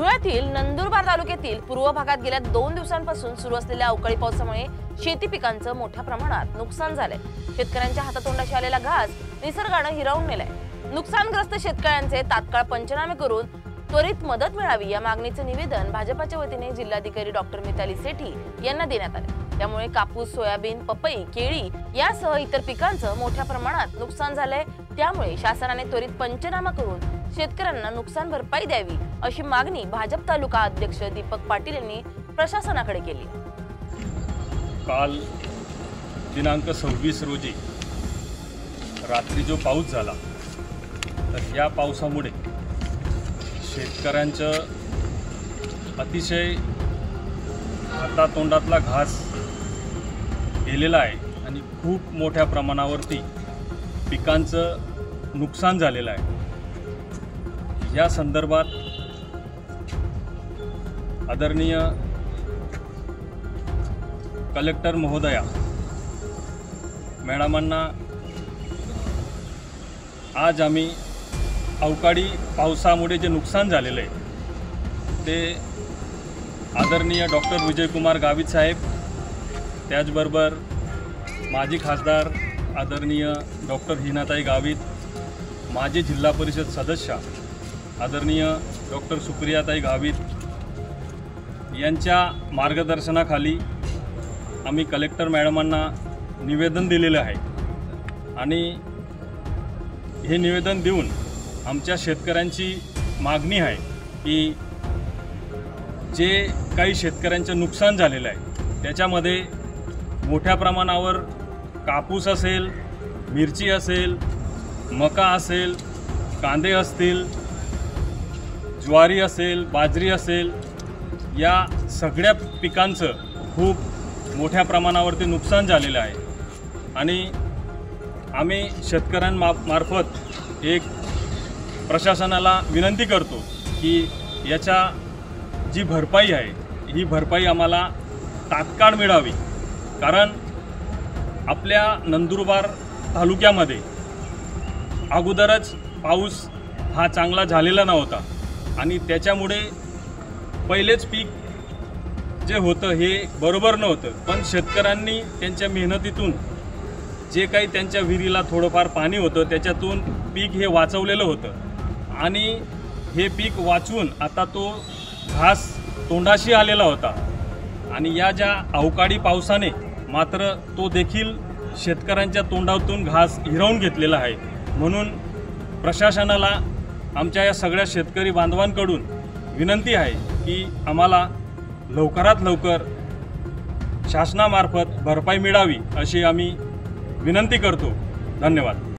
धुळ्यातील नंदुरबार तालुक्यातील पूर्व भागात गेल्या 2 दिवसांपासून सुरू असलेल्या अवकाळी पावसामुळे शेती पिकांचं मोठ्या प्रमाणात नुकसान झालंय। शेतकऱ्यांच्या हातातोंडाशी आलेला घास निसर्गाने हिरावून नेलाय। नुकसानग्रस्त शेतकऱ्यांचे तात्काळ पंचनामे करून त्वरित मदत मिळावी या मागणीचे निवेदन भाजपाच्या वतीने जिल्हाधिकारी डॉक्टर मिताली सेठी यांना देण्यात आले। त्यामुळे कापूस, सोयाबीन, पपई, केळी यासह इतर पिकांचं मोठ्या प्रमाणात नुकसान झालंय। त्यामुळे शासनाने त्वरित पंचनामा करून शेतकऱ्यांना नुकसान भरपाई द्यावी अशी मागणी भाजप तालुका अध्यक्ष दीपक पाटील यांनी प्रशासनाकडे केली। काल दिनांक 26 रोजी रात्री जो पाऊस झाला तर या पावसामुळे शेतकऱ्यांचं अतिशय हातातोंडातला घास गेलेला आहे आणि खूप मोठ्या प्रमाणावरती पिकांचं नुकसान झालेलं आहे। या संदर्भात आदरणीय कलेक्टर महोदया मॅडमांना आज आम्ही अवकाळी पावसामुळे जे नुकसान झालेलं आहे ते आदरणीय डॉक्टर विजयकुमार गावित साहेब, त्याचबरोबर माजी खासदार आदरणीय डॉक्टर हिनाताई गावित, माजी जिल्हा परिषद सदस्य आदरणीय डॉक्टर सुप्रियाताई गावित यांच्या मार्गदर्शनाखाली आम्ही कलेक्टर मॅडमांना निवेदन दिलेलं आहे आणि हे निवेदन देऊन आमच्या शेतकऱ्यांची मागणी आहे की जे काही शेतकऱ्यांचं नुकसान झालेलं आहे त्याच्यामध्ये मोठ्या प्रमाणावर कापूस असेल, मिरची असेल, मका असेल, कांदे असतील, ज्वारी असेल, बाजरी असेल, या सगळ्या पिकांचं खूप मोठ्या प्रमाणावरती नुकसान झालेलं आहे आणि आम्ही शेतकऱ्यांमार्फत एक प्रशासनाला विनंती करतो की याच्या जी भरपाई आहे ही भरपाई आम्हाला तात्काळ मिळावी। कारण आपल्या नंदुरबार तालुक्यामध्ये अगोदरच पाऊस हा चांगला झालेला नव्हता आणि त्याच्यामुळे पहिलेच पीक जे होतं हे बरोबर नव्हतं, पण शेतकऱ्यांनी त्यांच्या मेहनतीतून जे काही त्यांच्या विहिरीला थोडंफार पाणी होतं त्याच्यातून पीक हे वाचवलेलं होतं आणि हे पीक वाचून आता तो घास तोंडाशी आलेला होता आणि या ज्या अवकाळी पावसाने मात्र तो देखील शेतकऱ्यांच्या तोंडातून घास हिरावून घेतलेला आहे। म्हणून प्रशासनाला आमच्या या सगळ्या शेतकरी बांधवांकडून विनंती आहे की आम्हाला लवकरात लवकर शासनामार्फत भरपाई मिळावी अशी आम्ही विनंती करतो। धन्यवाद।